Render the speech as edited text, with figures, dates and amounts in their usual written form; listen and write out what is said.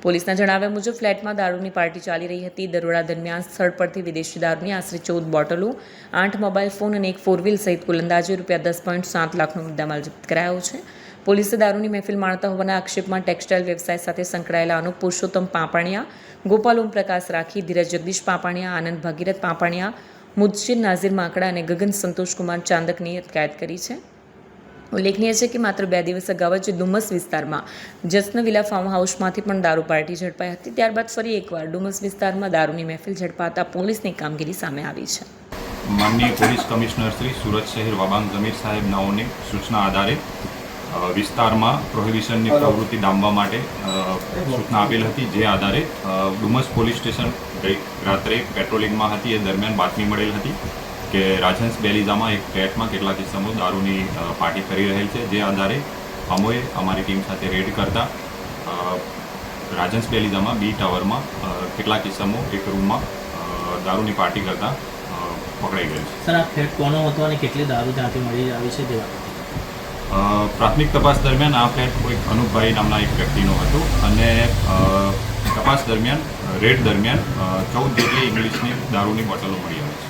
પોલીસના જણાવ્યા મુજબ ફ્લેટમાં દારૂની પાર્ટી ચાલી રહી હતી। દરોડા દરમિયાન સ્થળ પરથી વિદેશી દારૂની આશરે 14 બોટલો, 8 મોબાઈલ ફોન અને એક ફોરવ્હીલ સહિત કુલ અંદાજે ₹10.7 લાખનો મુદ્દામાલ જપ્ત કરાયો છે। પોલીસે દારૂની મહેફિલ માણતા હોવાના આક્ષેપમાં ટેક્સટાઇલ વ્યવસાય સાથે સંકળાયેલા અનુપ પુરુષોત્તમ પાપાણિયા, ગોપાલ ઓમપ્રકાશ રાખી, ધીરજ જગદીશ પાપાણિયા, આનંદ ભાગીરથ પાપાણિયા, મુદશિર નાઝીર માકડા અને ગગન સંતોષકુમાર ચાંદકની અટકાયત કરી છે। ઉલ્લેખનીય છે કે માત્ર 2 દિવસ અગાઉ જ ડુમસ વિસ્તારમાં જશ્ન વિલા ફાર્મ હાઉસમાંથી પણ દારૂ પાર્ટી ઝડપાઈ હતી। ત્યારબાદ ફરી એકવાર ડુમસ વિસ્તારમાં દારૂની મહેફિલ ઝડપાતા પોલીસની કામગીરી સામે આવી છે। માનનીય પોલીસ કમિશનર શ્રી સુરત શહેર વાબાંગ જમીર સાહેબ નાઓની સૂચના આધારે વિસ્તારમાં પ્રોહિબિશનની પ્રવૃત્તિ ડામવા માટે સૂચના આપેલ હતી। જે આધારે ડુમસ પોલીસ સ્ટેશન ગઈ રાત્રે પેટ્રોલિંગમાં હતી। એ દરમિયાન બાતમી મળેલ હતી કે રાજહંસ બેલીઝામાં એક ફ્લેટમાં કેટલાક કિસ્સામાં દારૂની પાર્ટી કરી રહેલ છે। જે આધારે અમોએ અમારી ટીમ સાથે રેડ કરતા રાજહંસ બેલીઝામાં બી ટાવરમાં કેટલાક કિસ્સામાં એક રૂમમાં દારૂની પાર્ટી કરતા પકડાઈ ગયેલ છે। સર, આ ફ્લેટ કોનો હતો અને કેટલી દારૂ ત્યાંથી મળી આવી છે તેવા? પ્રાથમિક તપાસ દરમિયાન આ ફ્લેટ કોઈ અનુપભાઈ નામના એક વ્યક્તિનો હતો અને તપાસ દરમિયાન રેડ દરમિયાન 14 જેટલી ઇંગ્લિશની દારૂની બોટલો મળી આવી છે।